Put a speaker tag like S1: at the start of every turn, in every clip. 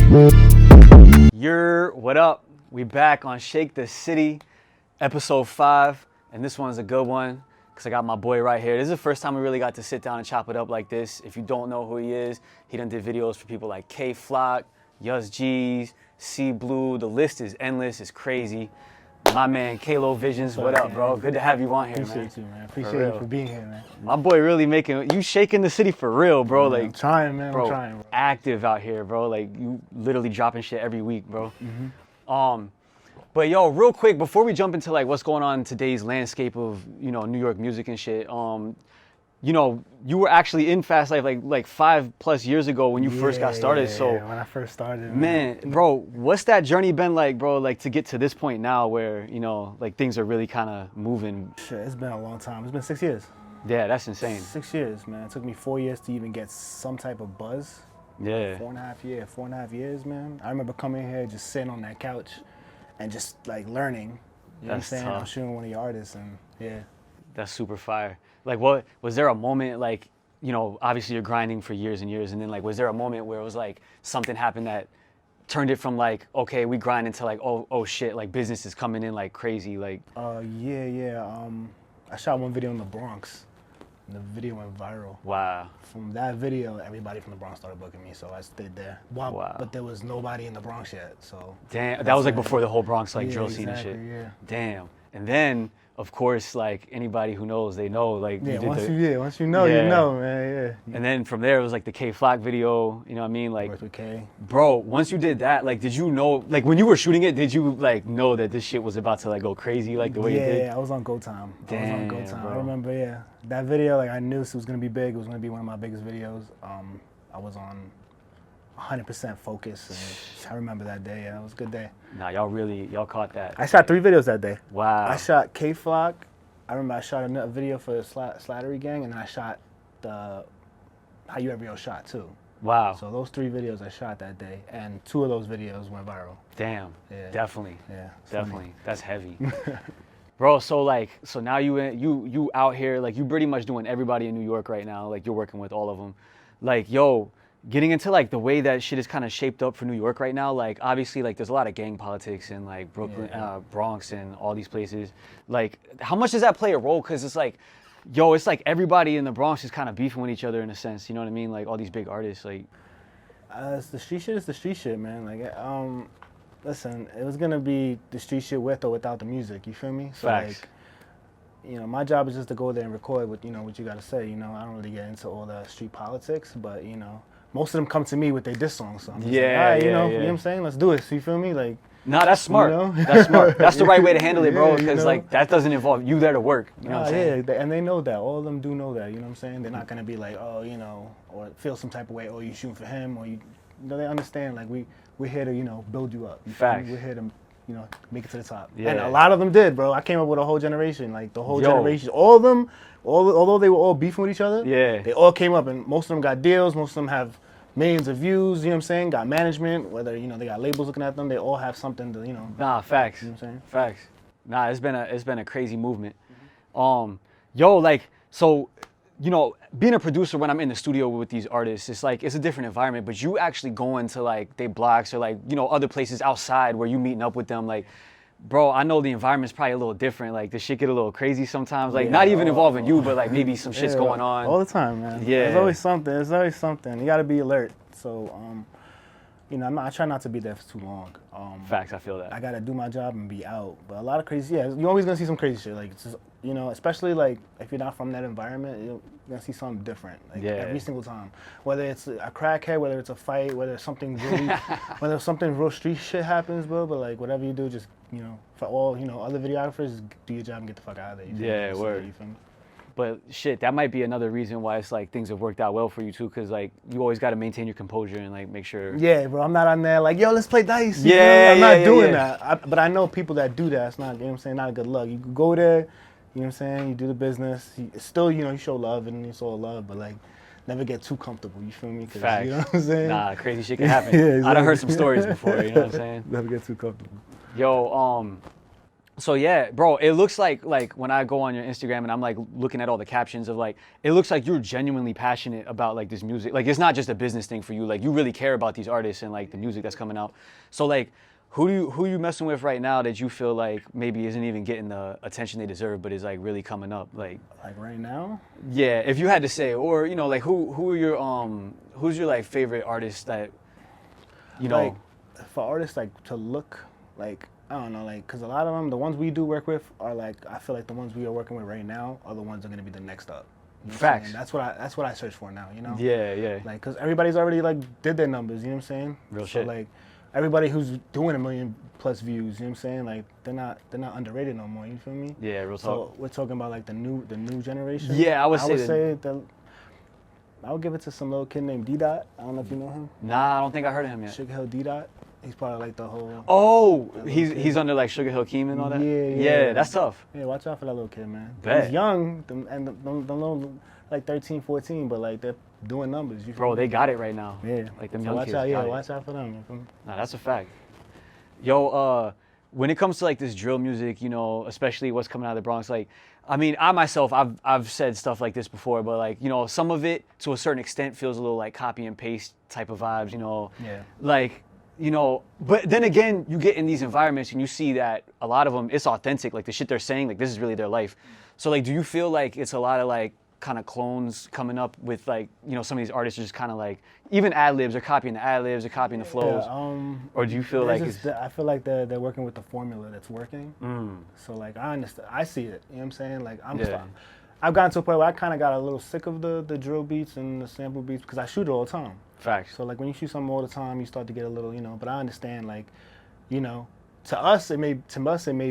S1: What up? We back on Shake the City, episode 5, and this one's a good one because I got my boy right here. This is the first time we really got to sit down and chop it up like this. If you don't know who he is, he done did videos for people like K Flock, Yus G's, C Blue. The list is endless. It's crazy. My man, Kalo Visions, what up, bro? Good to have you on here, man.
S2: Appreciate you, man. Appreciate you for being here, man.
S1: My boy really making, you shaking the city for real, bro.
S2: Yeah,
S1: like
S2: I'm trying, man.
S1: Bro,
S2: I'm trying, bro.
S1: Active out here, bro. Like, you literally dropping shit every week, bro. But yo, real quick, before we jump into like what's going on in today's landscape of, you know, New York music and shit, you know, you were actually in Fast Life like 5+ years ago when you first got started. So
S2: when I first started,
S1: man, bro, what's that journey been like, bro? Like to get to this point now where, you know, like things are really kind of moving.
S2: Shit, it's been a long time. It's been 6 years.
S1: Yeah, that's insane.
S2: 6 years, man. It took me 4 years to even get some type of buzz.
S1: Yeah.
S2: 4.5 years, man. I remember coming here, just sitting on that couch and just like learning. You know what I'm saying?
S1: Tough.
S2: I'm shooting one of your artists, and yeah.
S1: That's super fire. Like, what was there a moment, like, you know, obviously you're grinding for years and years, and then like, was there a moment where it was like something happened that turned it from like, okay, we grind into like, oh shit, like business is coming in like crazy, like.
S2: Yeah. I shot one video in the Bronx, and the video went viral.
S1: Wow.
S2: From that video, everybody from the Bronx started booking me, so I stayed there. Wow. But there was nobody in the Bronx yet, so.
S1: Damn, that was like before the whole Bronx like
S2: yeah,
S1: drill scene
S2: exactly,
S1: and shit.
S2: Yeah.
S1: Damn. And then, of course, like anybody who knows, they know, like.
S2: Yeah,
S1: you did
S2: once you know, you know, man, yeah.
S1: And then from there, it was like the K Flock video, you know what I mean? Like,
S2: Worked with K.
S1: Bro, once you did that, like, did you know, like when you were shooting it, did you like know that this shit was about to like go crazy like the way you did?
S2: Yeah, I was on Go Time.
S1: Damn,
S2: I
S1: bro.
S2: remember, that video, like I knew it was gonna be big. It was gonna be one of my biggest videos. I was on 100% focus, and I remember that day. Yeah, it was a good day.
S1: Nah, y'all caught that.
S2: I shot 3 videos that day.
S1: Wow.
S2: I shot K Flock. I remember I shot a video for the Slattery Gang, and I shot the How You Ever Yo Shot too.
S1: Wow.
S2: So those 3 videos I shot that day, and 2 of those videos went viral.
S1: Damn.
S2: Yeah.
S1: Definitely.
S2: Yeah.
S1: Definitely. That's heavy. Bro, so now you out here, like you pretty much doing everybody in New York right now, like you're working with all of them. Like, yo, getting into like the way that shit is kind of shaped up for New York right now, like obviously like there's a lot of gang politics in like Brooklyn, Bronx and all these places. Like how much does that play a role? Cause it's like, yo, it's like everybody in the Bronx is kind of beefing with each other in a sense, you know what I mean? Like all these big artists, like.
S2: It's the street shit is the street shit, man. Like, listen, it was gonna be the street shit with or without the music, you feel me? So
S1: Facts.
S2: like, you know, my job is just to go there and record what, you know, what you gotta say, you know. I don't really get into all the street politics, but, you know, most of them come to me with their diss songs, so I'm just like, all right, you know what I'm saying? Let's do it, so you feel me? Like,
S1: nah, that's smart.
S2: You know?
S1: That's smart. That's the right way to handle it, bro,
S2: Yeah,
S1: because
S2: you know?
S1: like that doesn't involve you there to work, you know what I'm saying?
S2: Yeah, and they know that. All of them do know that, you know what I'm saying? They're not gonna be like, oh, you know, or feel some type of way, oh, you shooting for him, or you know, they understand, like, we're here to, you know, build you up.
S1: Facts.
S2: We're here to, you know, make it to the top.
S1: Yeah.
S2: And a lot of them did, bro. I came up with a whole generation, like the whole generation. All of them, although they were all beefing with each other, they all came up, and most of them got deals. Most of them have millions of views, you know what I'm saying? Got management, whether, you know, they got labels looking at them. They all have something to, you know.
S1: Nah, facts.
S2: You know what I'm saying?
S1: Facts. Nah, it's been a crazy movement. Yo, like, so, you know, being a producer when I'm in the studio with these artists, it's like, it's a different environment, but you actually going to like they blocks or like, you know, other places outside where you meeting up with them, like, bro, I know the environment's probably a little different. Like, the shit get a little crazy sometimes. Like, not even involving you, but like maybe some shit's going on.
S2: All the time, man.
S1: Yeah.
S2: There's always something. There's always something. You gotta be alert. So, you know, I try not to be there for too long.
S1: Facts, I feel that.
S2: I gotta do my job and be out. But a lot of crazy, you're always gonna see some crazy shit. Like, it's just, you know, especially like if you're not from that environment, you're gonna see something different. Like every single time. Whether it's a crackhead, whether it's a fight, whether it's something really, whether something real street shit happens, bro. But like whatever you do, just, you know, for all, you know, other videographers, do your job and get the fuck out of there.
S1: Yeah, word.
S2: You feel me?
S1: But shit, that might be another reason why it's like things have worked out well for you too, because like you always got to maintain your composure and like make sure.
S2: Yeah, bro, I'm not on there like, yo, let's play dice.
S1: Yeah,
S2: I'm not doing that. But I know people that do that. It's not, you know what I'm saying, not a good luck. You go there, you know what I'm saying, you do the business. Still, you know, you show love and it's all love, but like, never get too comfortable. You feel me?
S1: Facts.
S2: You know what I'm saying?
S1: Nah, crazy shit can happen.
S2: Yeah, exactly.
S1: I done heard some stories before. You know what I'm saying?
S2: Never get too comfortable.
S1: Yo, So yeah, bro, it looks like when I go on your Instagram and I'm like looking at all the captions of like, it looks like you're genuinely passionate about like this music. Like it's not just a business thing for you. Like you really care about these artists and like the music that's coming out. So like, who you messing with right now that you feel like maybe isn't even getting the attention they deserve, but is like really coming up? Like
S2: right now?
S1: Yeah, if you had to say, or you know, like who are your who's your like favorite artist that you know?
S2: Like for artists like to look like. I don't know, like, because a lot of them, the ones we do work with are like, I feel like the ones we are working with right now are the ones that are going to be the next up. You know
S1: Facts.
S2: that's what I search for now, you know?
S1: Yeah, yeah.
S2: Like, because everybody's already, like, did their numbers, you know what I'm saying?
S1: Real
S2: so,
S1: shit.
S2: like, everybody who's doing 1 million plus views, you know what I'm saying? Like, they're not underrated no more, you feel me?
S1: Yeah, real talk.
S2: So, we're talking about, like, the new generation.
S1: Yeah, I would say
S2: that I would give it to some little kid named D-Dot. I don't know if you know him.
S1: Nah, I don't think I heard of him yet.
S2: Sugar Hill D-Dot. He's part of like the whole.
S1: Oh, he's under like Sugar Hill Keem and all that.
S2: Yeah,
S1: that's tough.
S2: Yeah, watch out for that little kid, man.
S1: Bet.
S2: He's young, and the little like 13, 14, but like they're doing numbers.
S1: Bro, they got it right now.
S2: Yeah,
S1: like them
S2: so
S1: young
S2: watch
S1: kids.
S2: Out, yeah,
S1: got
S2: watch out for them.
S1: Nah, that's a fact. Yo, when it comes to like this drill music, you know, especially what's coming out of the Bronx, like, I mean, I myself, I've said stuff like this before, but like, you know, some of it to a certain extent feels a little like copy and paste type of vibes, you know.
S2: Yeah.
S1: Like. You know, but then again, you get in these environments and you see that a lot of them, it's authentic. Like the shit they're saying, like this is really their life. So like, do you feel like it's a lot of like kind of clones coming up with like, you know, some of these artists are just kind of like, even ad-libs are copying the ad-libs, are copying the flows.
S2: Yeah,
S1: or do you feel like
S2: I feel like they're working with the formula that's working. So like, I understand, I see it, you know what I'm saying? Like I've gotten to a point where I kind of got a little sick of the drill beats and the sample beats because I shoot it all the time.
S1: Facts.
S2: So like when you shoot something all the time, you start to get a little, you know. But I understand, like, you know, to us it may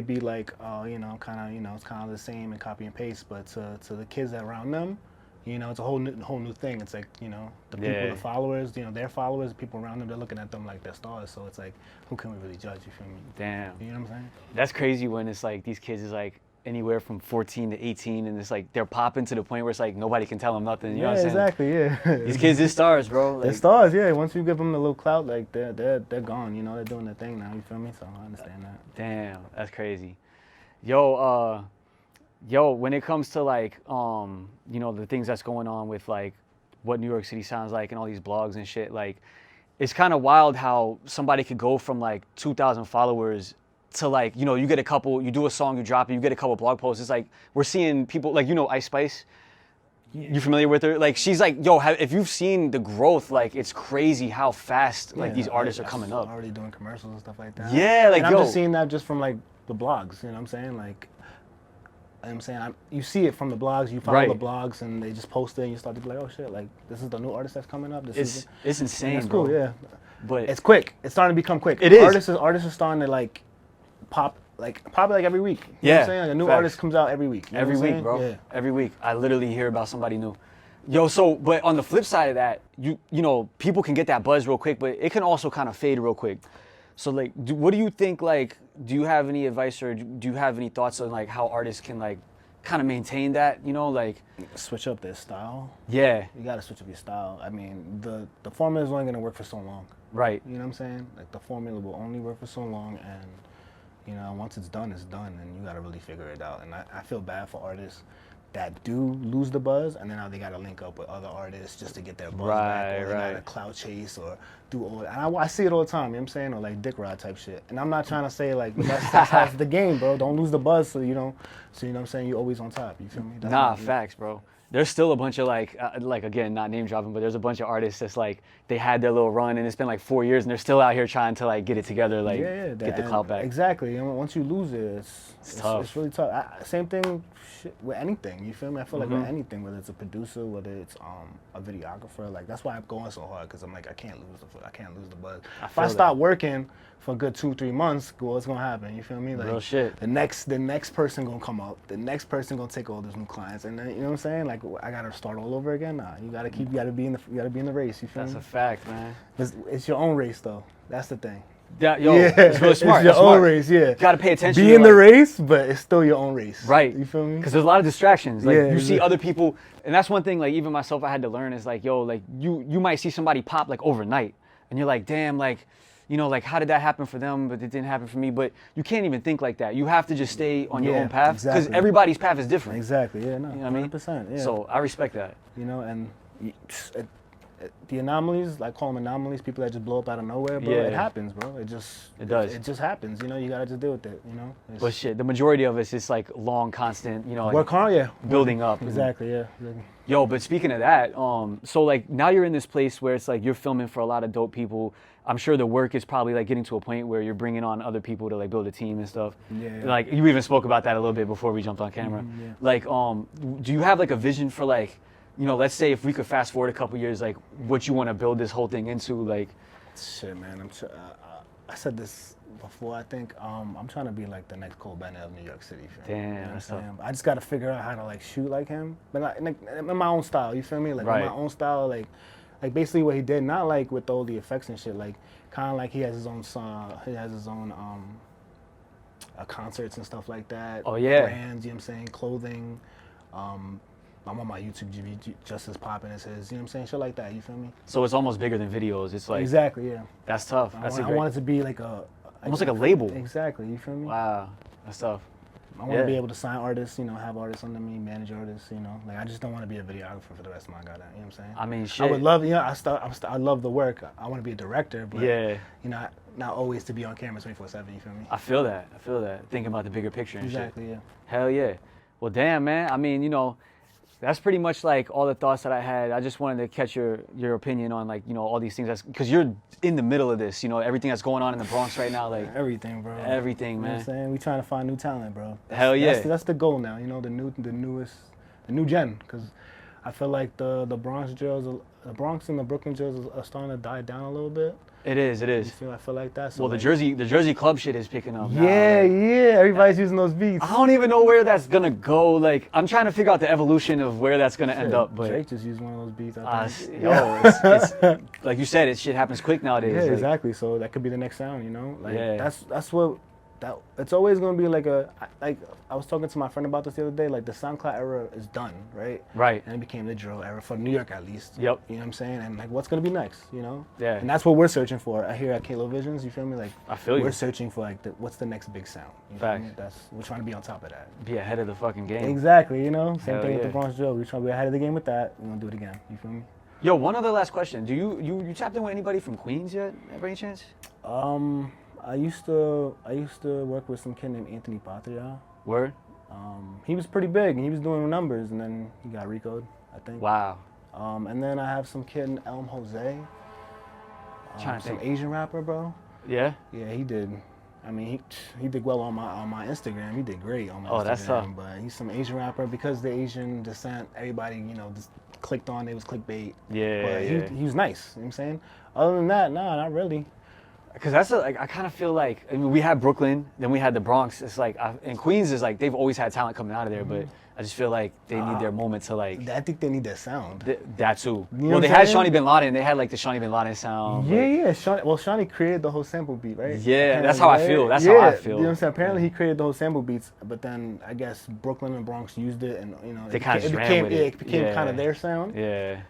S2: be like, you know, kind of, you know, it's kind of the same and copy and paste. But to the kids that around them, you know, it's a whole new thing. It's like, you know, the people, the followers, you know, their followers, the people around them, they're looking at them like they're stars. So it's like, who can we really judge? You feel me?
S1: Damn.
S2: You know what I'm saying?
S1: That's crazy when it's like these kids is like anywhere from 14 to 18 and it's like they're popping to the point where it's like nobody can tell them nothing. You know what I'm saying?
S2: Exactly, yeah.
S1: These kids are stars, bro. Like,
S2: they're stars, yeah. Once you give them a little clout, like they're gone, you know, they're doing their thing now, you feel me? So I understand that.
S1: Damn, that's crazy. Yo, when it comes to like you know, the things that's going on with like what New York City sounds like and all these blogs and shit, like it's kind of wild how somebody could go from like 2,000 followers to like, you know, you get a couple, you do a song, you drop it, you get a couple blog posts. It's like we're seeing people like, you know, Ice Spice. You familiar with her? Like she's like, yo, if you've seen the growth, like it's crazy how fast like these artists are coming up.
S2: Already doing commercials and stuff like that.
S1: Yeah, like
S2: and I'm just seeing that just from like the blogs. You know what I'm saying? Like, I'm saying you see it from the blogs. You follow the blogs and they just post it, and you start to be like, oh shit, like this is the new artist that's coming up.
S1: It's insane,
S2: that's
S1: bro.
S2: Cool, yeah.
S1: But
S2: it's quick. It's starting to become quick.
S1: It is.
S2: Artists are starting to like pop like every week. You know what I'm saying? Like a new artist comes out every week. You know
S1: every week, bro. Yeah. Every week. I literally hear about somebody new. Yo, so, but on the flip side of that, you know, people can get that buzz real quick, but it can also kind of fade real quick. So, like, what do you think, like, do you have any advice or do you have any thoughts on, like, how artists can, like, kind of maintain that, you know, like?
S2: Switch up their style.
S1: Yeah.
S2: You got to switch up your style. I mean, the formula is only going to work for so long.
S1: Right.
S2: You know what I'm saying? Like, the formula will only work for so long, and you know, once it's done, and you gotta really figure it out. And I feel bad for artists that do lose the buzz, and then now they gotta link up with other artists just to get their buzz back, or they gotta clout chase or do all that. And I see it all the time, you know what I'm saying? Or like dick rod type shit. And I'm not trying to say like, that's the game, bro. Don't lose the buzz so you know what I'm saying, you're always on top, you feel me? That's
S1: facts, bro. There's still a bunch of like again, not name dropping, but there's a bunch of artists that's like, they had their little run and it's been like 4 years and they're still out here trying to like get it together, like get the clout back.
S2: Exactly. You know, once you lose it, it's
S1: tough.
S2: It's really tough. Same thing with anything, you feel me? I feel like with anything, whether it's a producer, whether it's a videographer, like that's why I'm going so hard, because I'm like, I can't lose the buzz. If I stop working for a good 2-3 months, what's gonna happen? You feel me? Like
S1: real shit.
S2: The next person gonna come up, the next person gonna take all those new clients, and then you know what I'm saying? Like I gotta start all over again. Nah, you gotta be in the race. You feel me?
S1: That's a fact, man.
S2: It's your own race though. That's the thing.
S1: It's really smart.
S2: It's your own race, yeah.
S1: Got to pay attention.
S2: Be in the race, but it's still your own race.
S1: Right.
S2: You feel me?
S1: Because there's a lot of distractions. Like you see other people, and that's one thing. Like even myself, I had to learn is like, yo, like you might see somebody pop like overnight, and you're like, damn, like, like how did that happen for them, but it didn't happen for me. But you can't even think like that. You have to just stay on your own path because everybody's path is different.
S2: Exactly. Yeah. No.
S1: You know what I mean?
S2: 100%. Yeah.
S1: So I respect that.
S2: And the anomalies, like call them anomalies, people that just blow up out of nowhere, bro.
S1: Yeah.
S2: It happens, bro. It does. It just happens. You gotta just deal with it.
S1: But shit, the majority of it's just like long, constant. Like
S2: work hard, yeah.
S1: Building up.
S2: Exactly. Yeah.
S1: Yo, but speaking of that, so like now you're in this place where it's like you're filming for a lot of dope people. I'm sure the work is probably like getting to a point where you're bringing on other people to like build a team and stuff.
S2: Yeah.
S1: Like you even spoke about that a little bit before we jumped on camera.
S2: Yeah.
S1: Like, do you have like a vision for like, let's say if we could fast forward a couple years, like what you want to build this whole thing into, like?
S2: Shit, man. I said this before. I think I'm trying to be like the next Cole Bennett of New York City.
S1: Damn, that's tough.
S2: I just got to figure out how to like shoot like him, but like in my own style. You feel me? Like
S1: right.
S2: in my own style, like basically what he did, not like with all the effects and shit. Like kind of like he has his own song. He has his own concerts and stuff like that.
S1: Oh yeah.
S2: Brands. You know what I'm saying? Clothing. I'm on my YouTube GV just as popping as his, you know what I'm saying? Shit like that, you feel me?
S1: So it's almost bigger than videos. It's like
S2: exactly, yeah.
S1: That's tough.
S2: I want it to be like
S1: almost like a label.
S2: Exactly, you feel me?
S1: Wow, that's tough.
S2: I want to be able to sign artists, have artists under me, manage artists, Like I just don't want to be a videographer for the rest of my goddamn, you know what I'm saying?
S1: I mean, shit.
S2: I would love, I love the work. I want to be a director, but not always to be on camera 24/7. You feel me?
S1: I feel that. Thinking about the bigger picture and
S2: exactly,
S1: shit.
S2: Yeah.
S1: Hell yeah. Well, damn, man. I mean, that's pretty much like all the thoughts that I had. I just wanted to catch your opinion on like, all these things because you're in the middle of this, everything that's going on in the Bronx right now, like
S2: everything, bro.
S1: Everything, man.
S2: You know what I'm saying? We trying to find new talent, bro.
S1: Hell yeah.
S2: That's the goal now, the new gen, cuz I feel like the Bronx and the Brooklyn drills are starting to die down a little bit.
S1: It is.
S2: I feel like that. So
S1: well, the Jersey club shit is picking up now.
S2: Yeah. Everybody's using those beats.
S1: I don't even know where that's gonna go. Like, I'm trying to figure out the evolution of where that's gonna end up. But
S2: Drake just used one of those beats. I think.
S1: It's like you said, shit happens quick nowadays.
S2: Yeah,
S1: like,
S2: exactly. So that could be the next sound. That's what. It's always gonna be like I was talking to my friend about this the other day. Like the SoundCloud era is done, right?
S1: Right.
S2: And it became the drill era for New York at least.
S1: Yep.
S2: You know what I'm saying? And like, what's gonna be next?
S1: Yeah.
S2: And that's what we're searching for here at Kalo Visions. You feel me? Like
S1: I feel you.
S2: We're searching for like what's the next big sound.
S1: Facts.
S2: We're trying to be on top of that.
S1: Be ahead of the fucking game.
S2: Exactly. Same
S1: Hell
S2: thing with the Bronx drill. We're trying to be ahead of the game with that. We're gonna do it again. You feel me?
S1: Yo, one other last question. Do you tapped in with anybody from Queens yet, by any chance?
S2: I used to work with some kid named Anthony Patria.
S1: Word?
S2: He was pretty big and he was doing numbers and then he got RICO'd, I think.
S1: Wow.
S2: And then I have some kid in Elm Jose. Some Asian rapper, bro.
S1: Yeah?
S2: Yeah, he did. I mean, he did well on my Instagram. He did great on my Instagram.
S1: Oh, that's tough.
S2: But he's some Asian rapper because the Asian descent, everybody, just clicked on it. It was clickbait.
S1: Yeah,
S2: but he was nice. You know what I'm saying? Other than that, nah, not really.
S1: Because that's I kind of feel like, we had Brooklyn, then we had the Bronx. It's like, and Queens is like, they've always had talent coming out of there, but I just feel like they need their moment to like.
S2: I think they need that sound.
S1: That too.
S2: Well,
S1: they had Shawnee Bin Laden. They had like the Shawnee Bin Laden sound.
S2: Yeah. Shawnee created the whole sample beat, right?
S1: Yeah,
S2: apparently,
S1: that's how I feel. That's how I feel.
S2: You know what I'm saying? Apparently he created the whole sample beats, but then I guess Brooklyn and Bronx used it, and
S1: they kind of ran with it.
S2: It became kind of their sound.
S1: Yeah.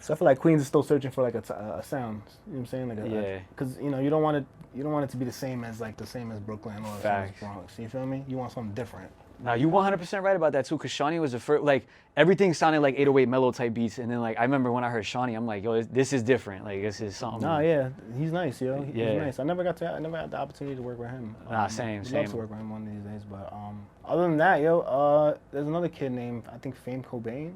S2: So I feel like Queens is still searching for like a sound. You know what I'm saying? Because you don't want it to be the same as Brooklyn or the same as Bronx. You feel me? You want something different.
S1: Now you 100% right about that too, because Shawnee was the first. Like everything sounded like 808 mellow type beats, and then like I remember when I heard Shawnee, I'm like, yo, this is different. Like this is something.
S2: Nah, yeah, he's nice, yo. He's nice. I never had the opportunity to work with him.
S1: Same.
S2: I'd love to work with him one of these days, but other than that, yo, there's another kid named I think Fame Cobain.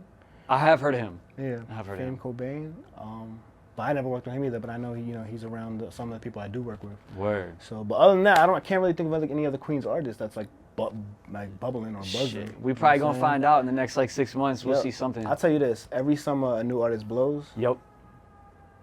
S1: I have heard of him.
S2: Yeah,
S1: I have heard
S2: Fame
S1: of him.
S2: Cobain. But I never worked with him either. But I know he's around some of the people I do work with.
S1: Word.
S2: So, but other than that, I can't really think of like any other Queens artist that's like bubbling or buzzing.
S1: Shit. We probably gonna find out in the next like 6 months. We'll see something.
S2: I'll tell you this: every summer a new artist blows.
S1: Yep.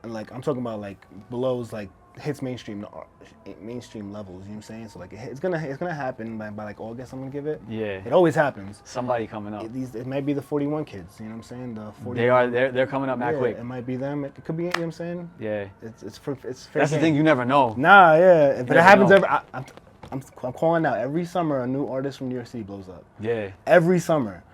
S2: And like I'm talking about like blows like hits mainstream levels. You know what I'm saying? So like it's gonna happen by like August. I'm gonna give it.
S1: Yeah.
S2: It always happens.
S1: Somebody coming up.
S2: It might be the 41 kids. You know what I'm saying? The 41.
S1: They're coming up mad quick.
S2: It might be them. It could be. You know what I'm saying?
S1: Yeah.
S2: It's fair
S1: That's
S2: game.
S1: the thing. You never know.
S2: Nah, yeah. But it happens every. I'm calling out every summer a new artist from New York City blows up.
S1: Yeah.
S2: Every summer.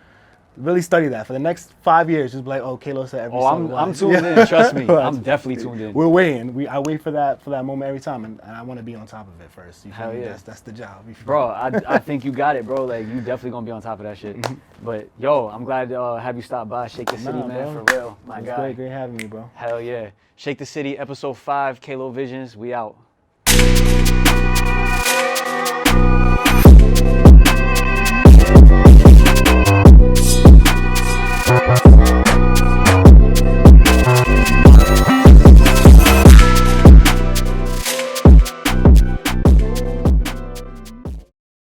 S2: Really study that for the next 5 years. Just be like, oh, Kalo said every single
S1: I'm
S2: one.
S1: tuned in. Trust me, I'm definitely tuned in.
S2: We're waiting. I wait for that moment every time, and I want to be on top of it first. You feel
S1: Hell
S2: me?
S1: yeah.
S2: That's the job.
S1: Bro, I think you got it, bro. Like, you definitely gonna be on top of that shit. But yo, I'm glad to have you stop by. Shake the City, man,
S2: bro.
S1: for real. My guy.
S2: Great having me, bro.
S1: Hell yeah. Shake the City, episode 5, Kalo Visions. We out.